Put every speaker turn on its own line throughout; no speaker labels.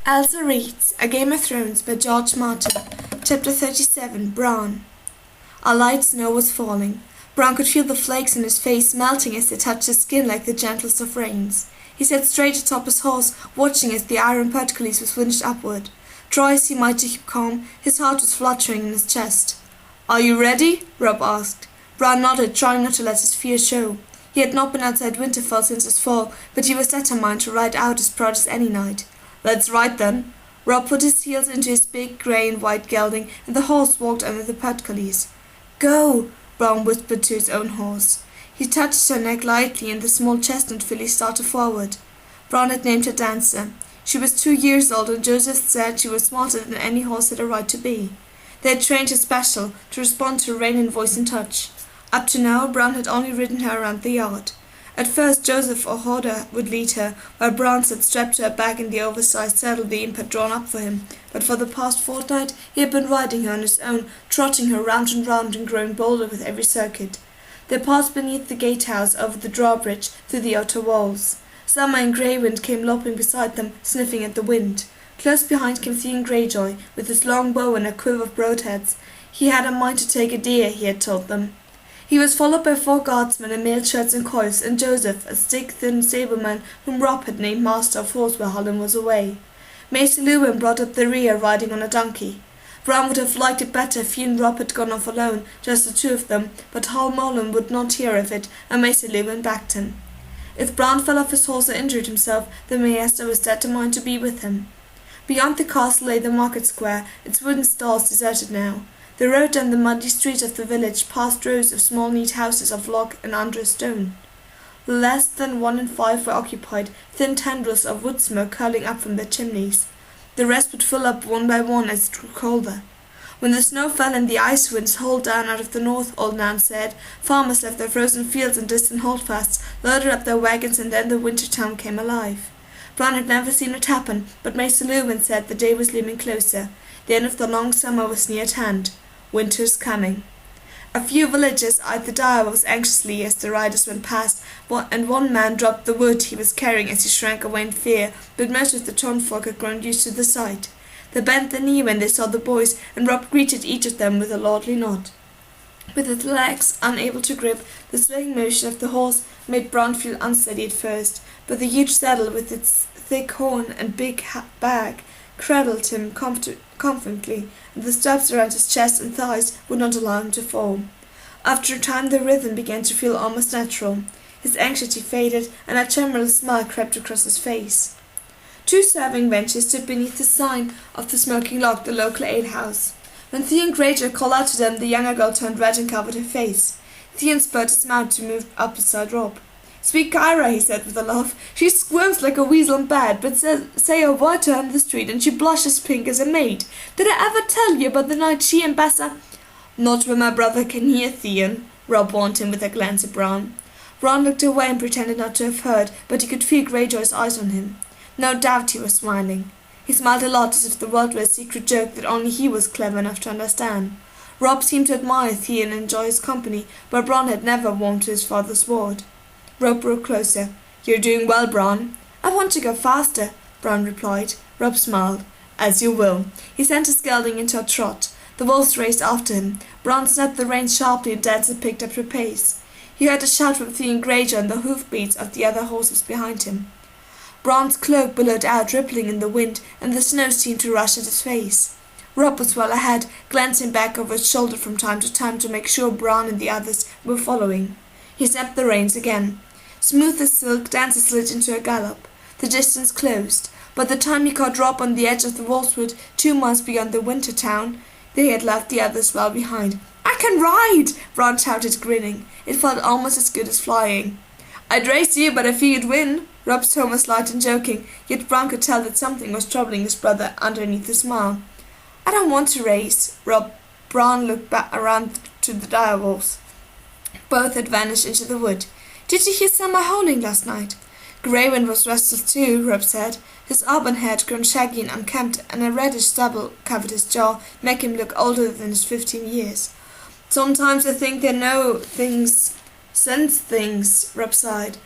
Elza reads A Game of Thrones by George Martin, Chapter 37, Bran. A light snow was falling. Bran could feel the flakes on his face melting as they touched his skin like the gentlest of rains. He sat straight atop his horse, watching as the iron portcullis was winched upward. Try as he might to keep calm, his heart was fluttering in his chest. "Are you ready?" Robb asked. Bran nodded, trying not to let his fear show. He had not been outside Winterfell since his fall, but he was determined to ride out as proud as any knight. "Let's ride then." Robb put his heels into his big grey and white gelding, and the horse walked under the portcullis. "Go!" Bran whispered to his own horse. He touched her neck lightly, and the small chestnut filly started forward. Bran had named her Dancer. She was 2 years old, and Joseph said she was smarter than any horse had a right to be. They had trained her special, to respond to rein in voice and touch. Up to now, Bran had only ridden her around the yard. At first Joseph or Horda would lead her, while Bran sat strapped to her back in the oversized saddle the imp had drawn up for him, but for the past fortnight he had been riding her on his own, trotting her round and growing bolder with every circuit. They passed beneath the gatehouse, over the drawbridge, through the outer walls. Summer and Greywind came loping beside them, sniffing at the wind. Close behind came Theon Greyjoy, with his long bow and a quiver of broadheads. He had a mind to take a deer, he had told them. He was followed by 4 guardsmen in mail shirts and coifs, and Joseph, a stick-thin sableman whom Robb had named master of horse while Hullen was away. Maester Luwin brought up the rear, riding on a donkey. Bran would have liked it better if he and Robb had gone off alone, just the 2 of them, but Hull Molan would not hear of it, and Maester Luwin backed him. If Bran fell off his horse or injured himself, the Maester was determined to be with him. Beyond the castle lay the market square, its wooden stalls deserted now. The road down the muddy street of the village passed rows of small neat houses of log and under stone. Less than 1 in 5 were occupied, thin tendrils of wood smoke curling up from their chimneys. The rest would fill up one by one as it grew colder. When the snow fell and the ice winds howled down out of the north, old Nan said, farmers left their frozen fields and distant holdfasts, loaded up their wagons, and then the winter town came alive. Bran had never seen it happen, but Maester Luwin said the day was looming closer. The end of the long summer was near at hand. Winter's coming. A few villagers eyed the direwolves anxiously as the riders went past, and one man dropped the wood he was carrying as he shrank away in fear, but most of the townfolk had grown used to the sight. They bent the knee when they saw the boys, and Robb greeted each of them with a lordly nod. With his legs unable to grip, the swaying motion of the horse made Bran feel unsteady at first, but the huge saddle with its thick horn and big bag cradled him confidently, and the straps around his chest and thighs would not allow him to fall. After a time the rhythm began to feel almost natural. His anxiety faded, and a tremulous smile crept across his face. 2 serving benches stood beneath the sign of the Smoking Log, the local alehouse. When Theon Greyjoy called out to them, the younger girl turned red and covered her face. Theon spurred his mount to move up beside Robb. "Speak Kyra," he said with a laugh. "She squirms like a weasel in bed, but say a word to her in the street and she blushes pink as a maid. Did I ever tell you about the night she and Bessa—" "Not where my brother can hear, Theon," Robb warned him with a glance at Bran. Bran looked away and pretended not to have heard, but he could feel Greyjoy's eyes on him. No doubt he was smiling. He smiled a lot, as if the world were a secret joke that only he was clever enough to understand. Robb seemed to admire Theon and enjoy his company, but Bran had never warmed to his father's ward. Robb rode closer. "You're doing well, Bran." "I want to go faster," Bran replied. Robb smiled. "As you will." He sent his gelding into a trot. The wolves raced after him. Bran snapped the reins sharply, and Dancer picked up her pace. He heard a shout from Theon Greyjoy and the hoofbeats of the other horses behind him. Bran's cloak billowed out, rippling in the wind, and the snow seemed to rush at his face. Robb was well ahead, glancing back over his shoulder from time to make sure Bran and the others were following. He snapped the reins again. Smooth as silk, Dancer slid into a gallop. The distance closed. By the time he caught Robb on the edge of the wolfswood, 2 miles beyond the winter town, they had left the others well behind. "I can ride!" Bran shouted, grinning. It felt almost as good as flying. "I'd race you, but I fear you'd win." Robb's tone was light and joking, yet Bran could tell that something was troubling his brother underneath the smile. "I don't want to race." Bran looked back around to the direwolves. Both had vanished into the wood. "Did you hear Summer howling last night?" "Greywind was restless too," Robb said. His auburn hair had grown shaggy and unkempt, and a reddish stubble covered his jaw, making him look older than his 15 years. "Sometimes I think they know things, sense things," Robb sighed.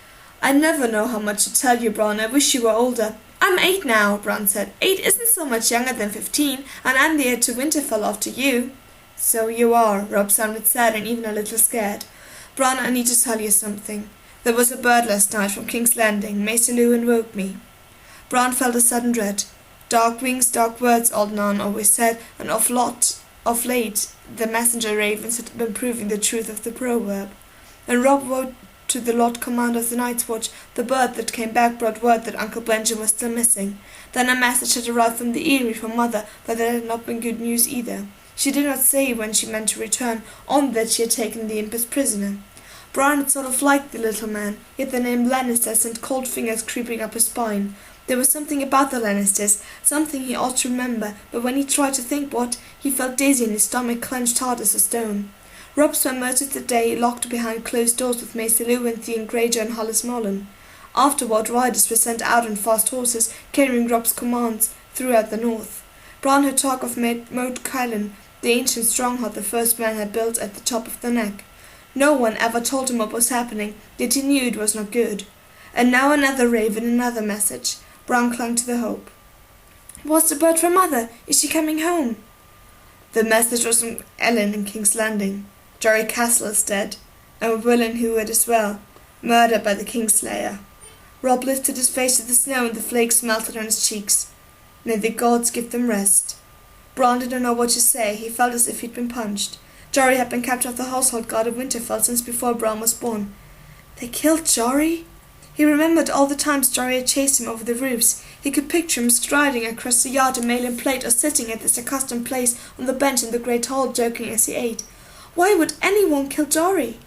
"I never know how much to tell you, Bran. I wish you were older." I'm 8 now, Bran said. 8 isn't so much younger than 15, and I'm the heir to Winterfell after you. So you are, Rob sounded sad and even a little scared. Bran, I need to tell you something. There was a bird last night from King's Landing. Maester Luwin woke me. Bran felt a sudden dread. Dark wings, dark words, old Nan always said, and of late the messenger ravens had been proving the truth of the proverb. And Rob wrote to the Lord Commander of the Night's Watch. The bird that came back brought word that Uncle Benjamin was still missing. Then a message had arrived from the Eyrie from Mother, but that had not been good news either. She did not say when she meant to return, only that she had taken the imp as prisoner. Bran had sort of liked the little man, yet the name Lannister sent cold fingers creeping up his spine. There was something about the Lannisters, something he ought to remember, but when he tried to think what, he felt dizzy and his stomach clenched hard as a stone. Rob spent most of the day locked behind closed doors with Maester Luwin, Theon Greyjoy and Hollis Mullen. Afterward, riders were sent out on fast horses, carrying Rob's commands throughout the north. Bran heard talk of Moat Cailin, the ancient stronghold the first man had built at the top of the neck. No one ever told him what was happening, yet he knew it was not good. And now another raven, another message. Bran clung to the hope. What's the bird from Mother? Is she coming home? The message was from Ellen in King's Landing. Jory Castle is dead, and Willen Heward as well, murdered by the Kingslayer. Rob lifted his face to the snow and the flakes melted on his cheeks. May the gods give them rest. Bran didn't know what to say. He felt as if he'd been punched. Jory had been captain of the household guard of Winterfell since before Bran was born. They killed Jory? He remembered all the times Jory had chased him over the roofs. He could picture him striding across the yard in mail and plate, or sitting at his accustomed place on the bench in the great hall, joking as he ate. Why would anyone kill Jory?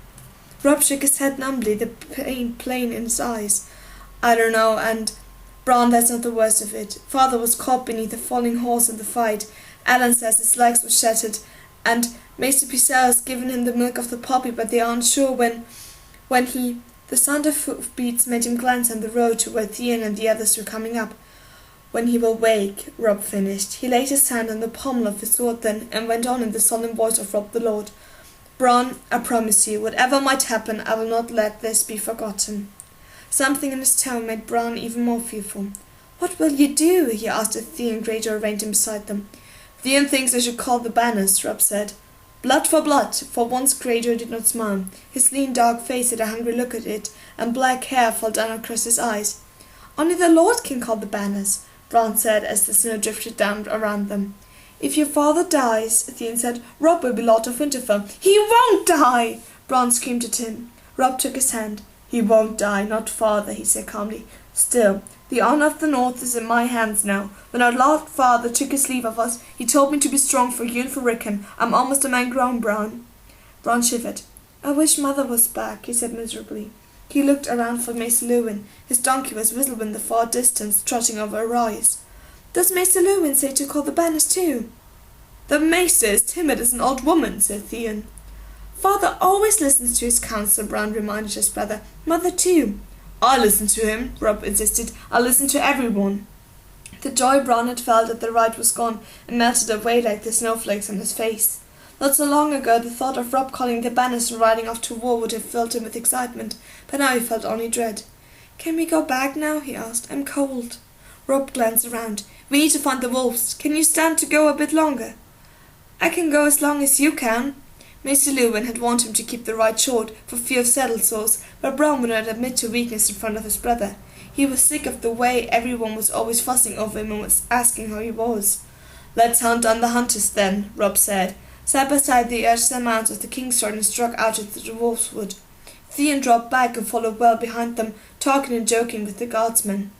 Rob shook his head numbly, the pain plain in his eyes. I don't know, and Bran, that's not the worst of it. Father was caught beneath a falling horse in the fight. Alan says his legs were shattered, and Maester Pycelle has given him the milk of the poppy, but they aren't sure when he... The sound of hoofbeats made him glance on the road to where Theon and the others were coming up. When he will wake, Rob finished. He laid his hand on the pommel of his sword then, and went on in the solemn voice of Rob the Lord. Bran, I promise you, whatever might happen, I will not let this be forgotten. Something in his tone made Bran even more fearful. What will you do? He asked as Theon Greyjoy reined him beside them. Theon thinks I should call the banners, Rob said. Blood for blood. For once Greyjoy did not smile. His lean dark face had a hungry look at it, and black hair fell down across his eyes. Only the Lord can call the banners, Bran said as the snow drifted down around them. If your father dies, Theon said, Rob will be Lord of Winterfell. He won't die! Bran screamed at him. Rob took his hand. He won't die, not father, he said calmly. Still, the honour of the North is in my hands now. When our Lord Father took his leave of us, he told me to be strong for you and for Rickon. I'm almost a man grown, Bran. Bran shivered. I wish Mother was back, he said miserably. He looked around for Maester Luwin. His donkey was visible in the far distance, trotting over a rise. Does Maester Luwin say to call the banners too? The Maester is timid as an old woman, said Theon. Father always listens to his counsel, Bran reminded his brother. Mother too. I listen to him, Rob insisted. I listen to everyone. The joy Bran had felt at the ride was gone and melted away like the snowflakes on his face. Not so long ago the thought of Rob calling the banners and riding off to war would have filled him with excitement, but now he felt only dread. Can we go back now? He asked. I'm cold. Rob glanced around. We need to find the wolves. Can you stand to go a bit longer? I can go as long as you can. Maester Luwin had warned him to keep the ride short for fear of saddle sores, but Bran would not admit to weakness in front of his brother. He was sick of the way everyone was always fussing over him and was asking how he was. Let's hunt on the hunters then, Rob said. Sat beside the Elza mounds of the Kingsword and struck out into the wolf's wood. Theon dropped back and followed well behind them, talking and joking with the guardsmen.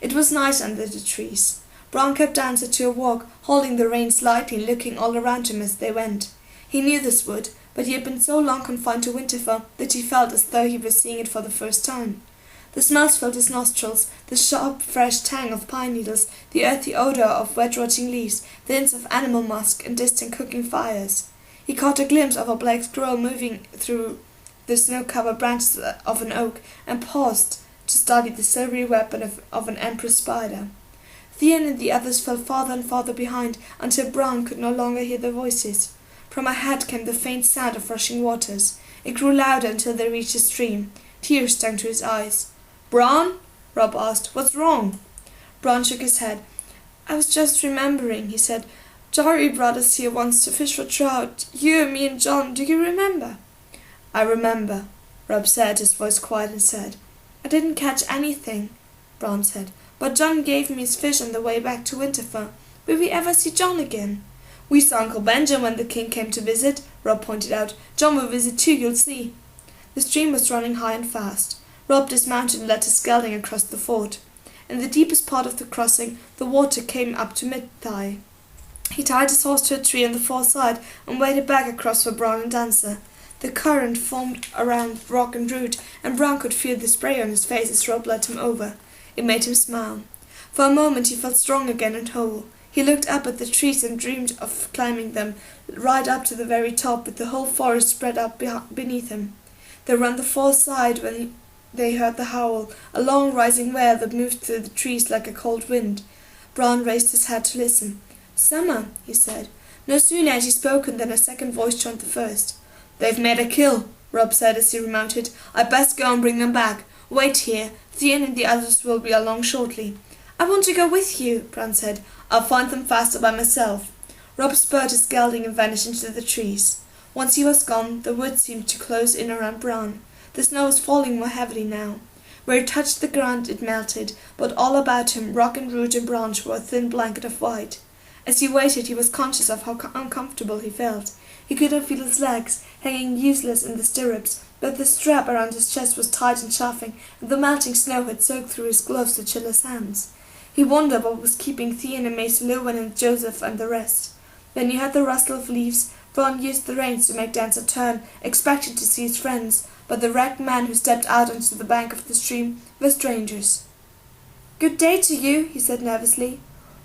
It was nice under the trees. Bran kept answer to a walk, holding the reins lightly and looking all around him as they went. He knew this wood, but he had been so long confined to Winterfell that he felt as though he was seeing it for the first time. The smells filled his nostrils, the sharp, fresh tang of pine needles, the earthy odour of wet rotting leaves, the hints of animal musk and distant cooking fires. He caught a glimpse of a black squirrel moving through the snow-covered branches of an oak, and paused to study the silvery weapon of an empress spider. Theon and the others fell farther and farther behind, until Bran could no longer hear their voices. From ahead came the faint sound of rushing waters. It grew louder until they reached a stream. Tears stung to his eyes. Bran? Rob asked. What's wrong? Bran shook his head. "I was just remembering," he said. "Jory brought us here once to fish for trout. You and me and John, do you remember?" "I remember," Rob said, his voice quiet and sad. "I didn't catch anything," Bran said, "but John gave me his fish on the way back to Winterfell. Will we ever see John again?" "We saw Uncle Benjamin when the king came to visit," Rob pointed out. "John will visit too, you'll see." The stream was running high and fast. Rob dismounted and led his gelding across the ford. In the deepest part of the crossing, the water came up to mid-thigh. He tied his horse to a tree on the far side and waded back across for Bran and Dancer. The current formed around rock and root, and Bran could feel the spray on his face as Rob led him over. It made him smile. For a moment he felt strong again and whole. He looked up at the trees and dreamed of climbing them, right up to the very top, with the whole forest spread out beneath him. They were on the far side when they heard the howl, a long rising wail that moved through the trees like a cold wind. Bran raised his head to listen. "Summer," he said. No sooner had he spoken than a second voice joined the first. "They've made a kill," Rob said as he remounted. "I'd best go and bring them back. Wait here. Theon and the others will be along shortly." "I want to go with you," Bran said. "I'll find them faster by myself." Rob spurred his gelding and vanished into the trees. Once he was gone, the wood seemed to close in around Bran. The snow was falling more heavily now. Where it touched the ground it melted, but all about him, rock and root and branch were a thin blanket of white. As he waited, he was conscious of how uncomfortable he felt. He could not feel his legs, hanging useless in the stirrups, but the strap around his chest was tight and chafing, and the melting snow had soaked through his gloves to chill his hands. He wondered what was keeping Theon and Mace Lewin and Joseph and the rest. Then he heard the rustle of leaves. Bran used the reins to make Dancer turn, expecting to see his friends, but the wrecked men who stepped out onto the bank of the stream were strangers. "Good day to you," he said nervously.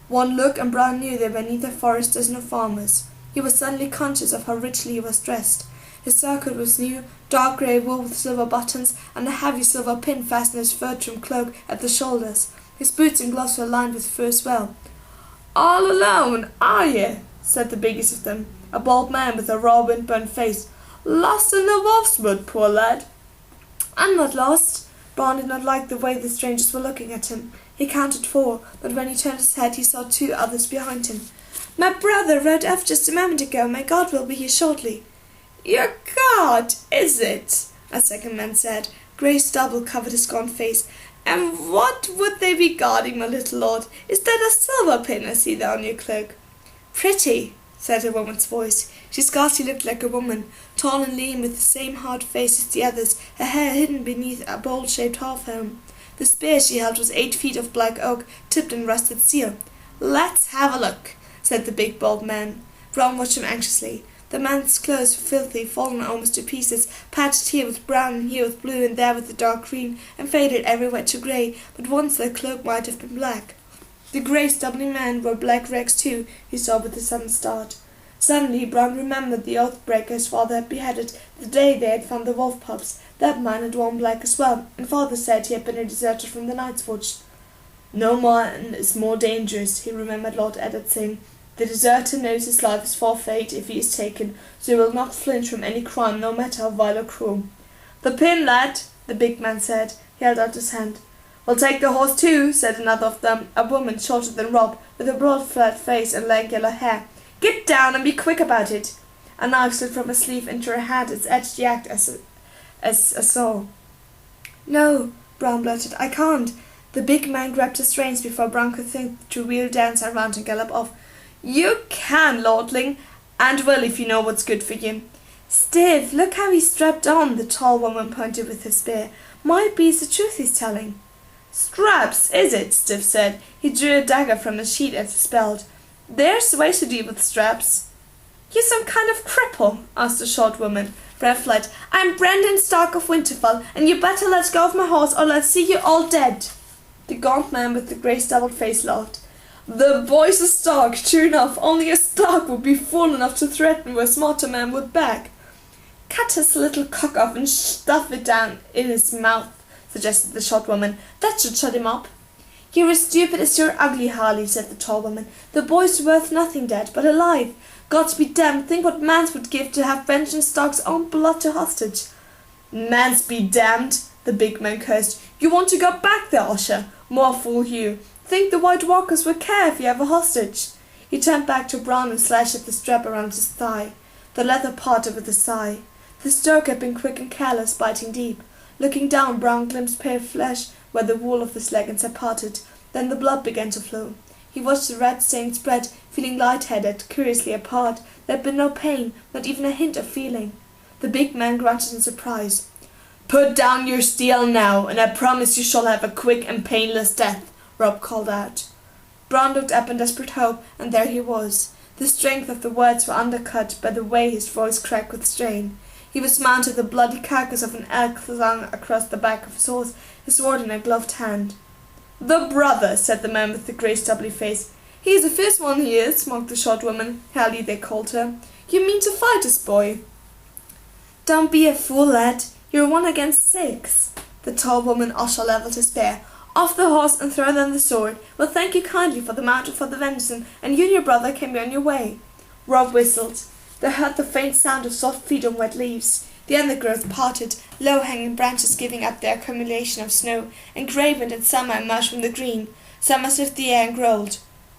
One look and Bran knew they were neither foresters nor farmers. He was suddenly conscious of how richly he was dressed. His surcoat was new, dark grey wool with silver buttons, and a heavy silver pin fastened his fur-trimmed cloak at the shoulders. His boots and gloves were lined with fur as well. "All alone, are ye?" said the biggest of them, a bald man with a raw wind-burnt face. "Lost in the wolfswood, poor lad." "I'm not lost." Bran did not like the way the strangers were looking at him. He counted 4, but when he turned his head he saw 2 others behind him. "My brother rode off just a moment ago. My guard will be here shortly." "Your guard, is it?" a second man said. Grey stubble covered his gaunt face. "And what would they be guarding, my little lord? Is that a silver pin I see there on your cloak?" "Pretty," said a woman's voice. She scarcely looked like a woman, tall and lean with the same hard face as the others, her hair hidden beneath a bowl-shaped half-helm. The spear she held was 8 feet of black oak, tipped in rusted steel. "Let's have a look," said the big bald man. Bran watched him anxiously. The man's clothes were filthy, fallen almost to pieces, patched here with brown and here with blue and there with the dark green, and faded everywhere to grey, but once the cloak might have been black. The grey stubbly man wore black rags too, he saw with a sudden start. Suddenly Bran remembered the oath-breaker his father had beheaded the day they had found the wolf pups. That man had worn black as well, and father said he had been a deserter from the Night's Watch. "No man is more dangerous," he remembered Lord Eddard saying. "The deserter knows his life is forfeit if he is taken, so he will not flinch from any crime, no matter how vile or cruel." "The pin, lad," the big man said. He held out his hand. "We'll take the horse too," said another of them, a woman shorter than Rob, with a broad flat face and lank yellow hair. "Get down and be quick about it." A knife slid from her sleeve into her hand, its edge jagged as a saw. "No," Bran blurted, "I can't." The big man grabbed his reins before Bran could think to wheel Dancer around and gallop off. "You can, lordling, and will if you know what's good for you." "Stiff, look how he's strapped on," the tall woman pointed with her spear. "Might be it's the truth he's telling." "Straps, is it?" Stiff said. He drew a dagger from his sheath at his belt. "There's ways to deal with straps." "You some kind of cripple?" asked the short woman. Bran fled. "I'm Brendan Stark of Winterfell, and you better let go of my horse or I'll see you all dead." The gaunt man with the grey stubbled face laughed. "The boy's a Stark, true enough. Only a Stark would be fool enough to threaten where a smarter man would back." "Cut his little cock off and stuff it down in his mouth," suggested the short woman. "That should shut him up." "You're as stupid as you're ugly, Harley," said the tall woman. "The boy's worth nothing dead, but alive. God be damned, think what Mance would give to have Benjamin Stark's own blood to hostage." "Mance be damned," the big man cursed. "You want to go back there, Osher? More fool you. Think the White Walkers would care if you have a hostage? He turned back to Bran and slashed at the strap around his thigh. The leather parted with a sigh. The stroke had been quick and careless, biting deep. Looking down, Bran glimpsed pale flesh where the wool of his leggings had parted. Then the blood began to flow. He watched the red stain spread, feeling light-headed, curiously apart. There had been no pain, not even a hint of feeling. The big man grunted in surprise. "Put down your steel now, and I promise you shall have a quick and painless death," Robb called out. Bran looked up in desperate hope, and there he was. The strength of the words were undercut by the way his voice cracked with strain. He was mounted the bloody carcass of an elk slung across the back of his horse, his sword in a gloved hand. "The brother," said the man with the grey stubbly face. "He's a fierce one, he is," mocked the short woman. Hallie, they called her. "You mean to fight us, boy?" "Don't be a fool, lad. You're 1 against 6. The tall woman usher levelled his spear. "Off the horse and throw down the sword. We'll thank you kindly for the mount and for the venison, and you and your brother can be on your way." Robb whistled. They heard the faint sound of soft feet on wet leaves. The undergrowth parted, low-hanging branches giving up their accumulation of snow, and Gravewind and Summer emerged from the green. Summer sniffed the air and growled.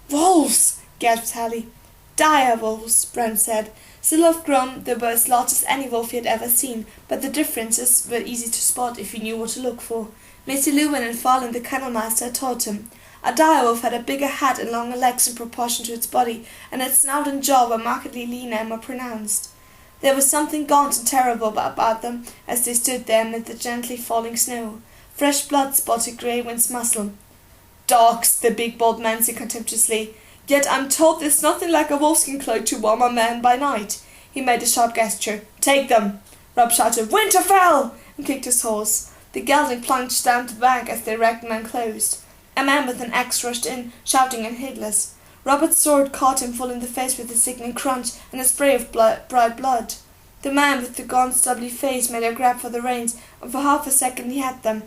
"Wolves!" gasped Hallie. "Dire wolves," Bran said. Still half-grown, they were as large as any wolf he had ever seen, but the differences were easy to spot if you knew what to look for. Macy Lewin and Farlin the kennel-master had taught him. A dire wolf had a bigger head and longer legs in proportion to its body, and its snout and jaw were markedly leaner and more pronounced. There was something gaunt and terrible about them as they stood there amid the gently falling snow. Fresh blood spotted Graywind's muscle. "Dogs," the big bald man said contemptuously. "Yet I'm told there's nothing like a wolfskin cloak to warm a man by night." He made a sharp gesture. "Take them!" Robb shouted, "Winterfell!" and kicked his horse. The gelding plunged down the bank as the erect man closed. A man with an axe rushed in, shouting and heedless. Robert's sword caught him full in the face with a sickening crunch and a spray of bright blood. The man with the gaunt stubbly face made a grab for the reins, and for half a second he had them.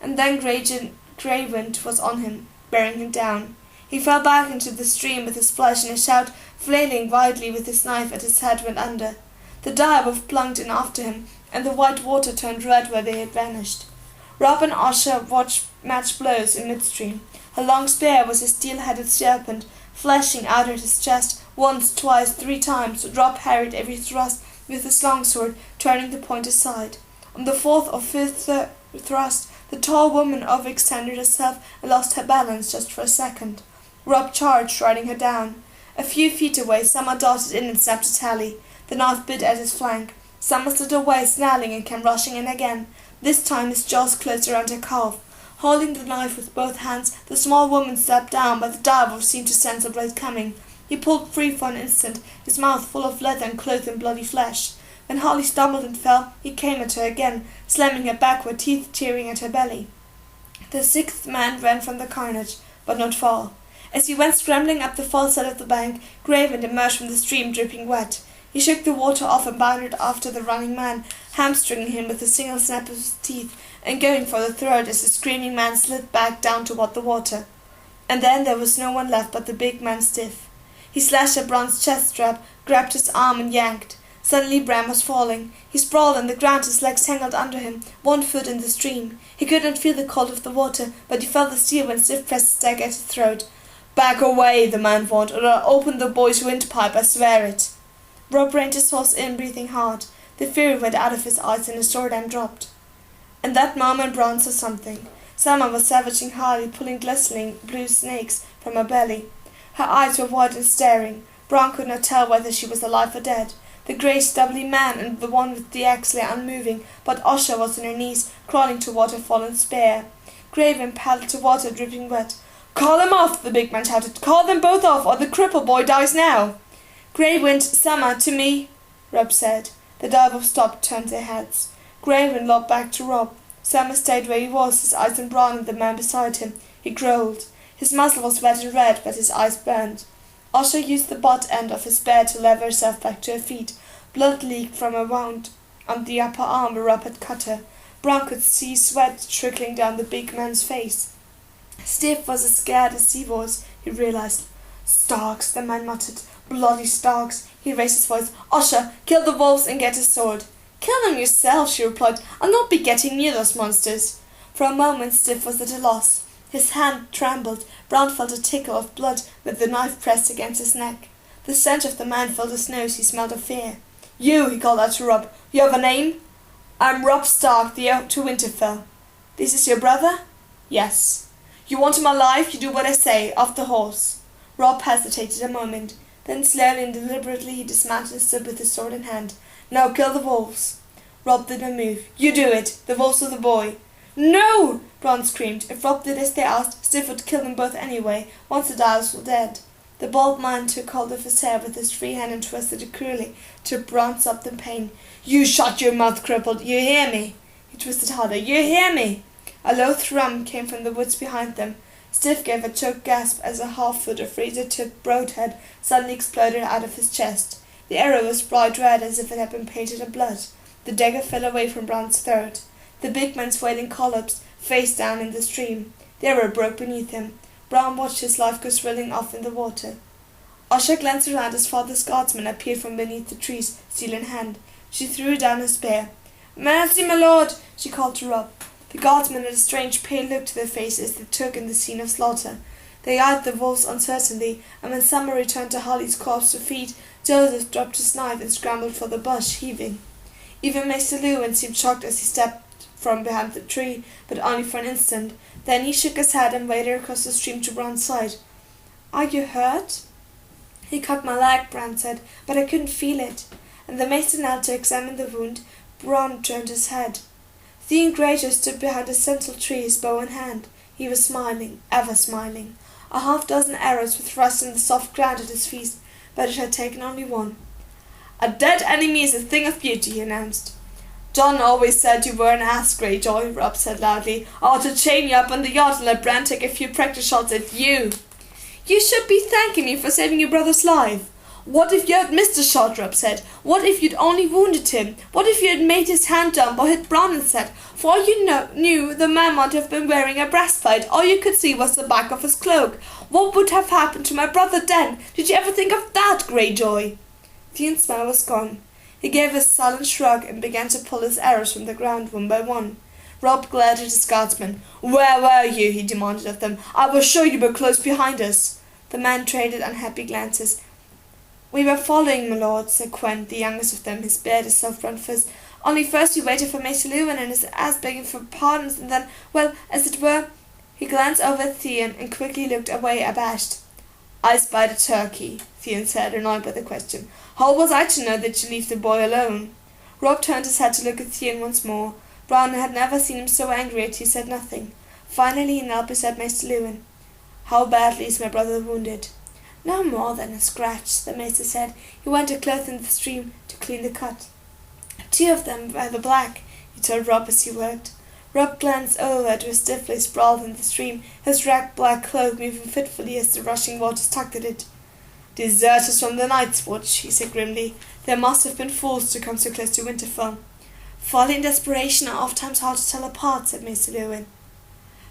And then Greywind was on him, bearing him down. He fell back into the stream with a splash and a shout, flailing wildly with his knife at his head went under. The direwolf plunged in after him, and the white water turned red where they had vanished. Robb and Usher watched match blows in midstream. A long spear was a steel-headed serpent, flashing out at his chest once, twice, 3 times. Robb parried every thrust with his longsword, turning the point aside. On the 4th or 5th thrust, the tall woman overextended herself and lost her balance just for a second. Robb charged, riding her down. A few feet away, Summer darted in and snapped at Hallie. The knife bit at his flank. Summer slid away, snarling, and came rushing in again. This time his jaws closed around her calf. Holding the knife with both hands, the small woman stepped down, but the direwolf seemed to sense a blade coming. He pulled free for an instant, his mouth full of leather and clothed in bloody flesh. When Holly stumbled and fell, he came at her again, slamming her backward, teeth tearing at her belly. The 6th man ran from the carnage, but not far. As he went scrambling up the far side of the bank, Greywind emerged from the stream dripping wet. He shook the water off and bounded after the running man, hamstringing him with a single snap of his teeth, and going for the throat as the screaming man slid back down toward the water. And then there was no one left but the big man stiff. He slashed at Bran's chest strap, grabbed his arm and yanked. Suddenly Bran was falling. He sprawled on the ground, his legs tangled under him, 1 foot in the stream. He could not feel the cold of the water, but he felt the steel when Stiff pressed his dagger at his throat. "Back away," the man warned, "or I'll open the boy's windpipe, I swear it." Robb reined his horse in, breathing hard. The fury went out of his eyes and his sword arm dropped. In that moment Bran saw something. Summer was savaging Harley, pulling glistening blue snakes from her belly. Her eyes were wide and staring. Bran could not tell whether she was alive or dead. The grey stubbly man and the one with the axe lay unmoving, but Usher was on her knees, crawling toward her fallen spear. Graven paddled toward her, dripping wet. "Call them off!" the big man shouted. "Call them both off, or the cripple boy dies now!" "Greywind, Summer, to me," Robb said. The direwolf stopped, turned their heads. Greywind lopped back to Robb. Summer stayed where he was, his eyes on Bran and the man beside him. He growled. His muzzle was wet and red, but his eyes burned. Usher used the butt end of his spear to lever herself back to her feet. Blood leaked from a wound on the upper arm where Robb had cut her. Bran could see sweat trickling down the big man's face. Stiff was as scared as he was, he realized. "Starks," the man muttered. "Bloody Starks." He raised his voice. "Usher, kill the wolves and get his sword." "Kill them yourself," she replied. "I'll not be getting near those monsters." For a moment Stiff was at a loss. His hand trembled. Bran felt a tickle of blood with the knife pressed against his neck. The stench of the man filled his nose. He smelled of fear. "You," he called out to Robb. "You have a name?" "I'm Robb Stark, the heir to Winterfell." "This is your brother?" "Yes." "You want him alive? You do what I say. Off the horse." Robb hesitated a moment. Then slowly and deliberately he dismounted and stood with his sword in hand. "Now kill the wolves." Robb didn't move. "You do it. The wolves are the boy." "No!" Bran screamed. If Robb did as they asked, Stiff would kill them both anyway, once the Dalles were dead. The bald man took hold of his hair with his free hand and twisted it cruelly, till Bran sobbed in pain. "You shut your mouth, crippled. You hear me?" He twisted harder. "You hear me?" A low thrum came from the woods behind them. Stiff gave a choked gasp as a half-foot of razor-tipped broadhead suddenly exploded out of his chest. The arrow was bright red as if it had been painted in blood. The dagger fell away from Bran's throat. The big man's wailing collapsed, face down in the stream. The arrow broke beneath him. Bran watched his life go swirling off in the water. Asha glanced around as father's guardsman appeared from beneath the trees, steel in hand. She threw down her spear. "Mercy, my lord!" she called to Robb. The guardsmen had a strange pale look to their faces that took in the scene of slaughter. They eyed the wolves uncertainly, and when Summer returned to Holly's corpse to feed, Joseph dropped his knife and scrambled for the bush, heaving. Even Maester Lewin seemed shocked as he stepped from behind the tree, but only for an instant. Then he shook his head and waded across the stream to Bran's side. "Are you hurt?" "He cut my leg," Bran said, "but I couldn't feel it." And the maester knelt to examine the wound. Bran turned his head. Theon Greyjoy stood behind a central tree, his bow in hand. He was smiling, ever smiling. A half-dozen arrows were thrust in the soft ground at his feet, but it had taken only one. "A dead enemy is a thing of beauty," he announced. "John always said you were an ass, Greyjoy," Robb said loudly. "I ought to chain you up on the yacht and let Bran take a few practice shots at you." "You should be thanking me for saving your brother's life." "What if you had missed a shot?" Robb said. "What if you'd only wounded him? What if you had made his hand jump or hit Bran instead? For all you knew, the man might have been wearing a breastplate. All you could see was the back of his cloak. What would have happened to my brother then? Did you ever think of that, Greyjoy?" Theon's smile was gone. He gave a sullen shrug and began to pull his arrows from the ground one by one. Robb glared at his guardsmen. "Where were you?" he demanded of them. "I was sure you were close behind us." The men traded unhappy glances. "We were following, my lord," said Quen, the youngest of them, his beard a soft-brown fuzz. "Only first we waited for Maester Lewin and his ass begging for pardons, and then, well, as it were—" He glanced over at Theon and quickly looked away abashed. "I spied a turkey," Theon said, annoyed by the question. "How was I to know that you leave the boy alone?" Robb turned his head to look at Theon once more. Bran had never seen him so angry, yet he said nothing. Finally he knelt beside Maester Lewin. "How badly is my brother wounded?" "No more than a scratch," the maester said. "He went to clothe in the stream to clean the cut." "Two of them were the black," he told Robb as he worked. Robb glanced over at where stiffly sprawled in the stream, his ragged black cloak moving fitfully as the rushing waters tugged at it. "Deserters from the Night's Watch," he said grimly. "They must have been fools to come so close to Winterfell." "Folly and desperation are oftentimes hard to tell apart," said Maester Lewin.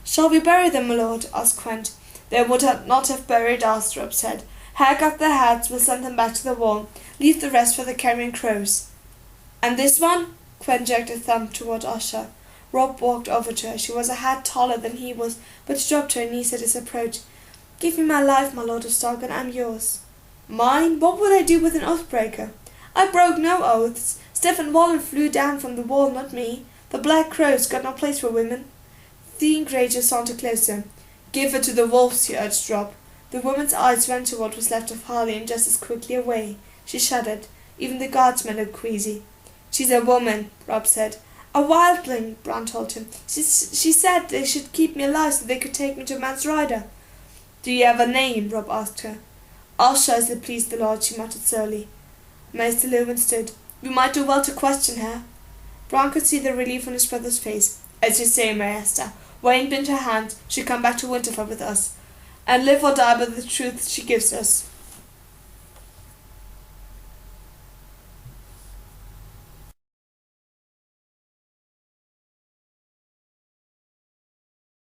"Shall we bury them, my lord?" asked Quent. "They would not have buried us," Robb said. "Hack up their heads, we'll send them back to the wall. Leave the rest for the carrion crows." "And this one?" Quen jerked a thumb toward Asha. Robb walked over to her. She was a head taller than he was, but she dropped to her knees at his approach. "Give me my life, my lord of Stark, and I'm yours." "Mine? What would I do with an oath-breaker?" "I broke no oaths. Stephen Wallen flew down from the wall, not me. The Black Crows got no place for women." Theon Greyjoy sauntered closer. "Give her to the wolves," he urged Robb. The woman's eyes ran to what was left of Harley and just as quickly away. She shuddered. Even the guardsmen looked queasy. "She's a woman," Robb said. "A wildling," Bran told him. She said they should keep me alive so they could take me to Man's Rider." "Do you have a name?" Robb asked her. "Asha, as it please the Lord," she muttered slowly. Maester Lewin stood. "We might do well to question her." Bran could see the relief on his brother's face. "As you say, Maester. Wayne bind her hand. She'll come back to Winterfell with us, and live or die by the truth she gives us."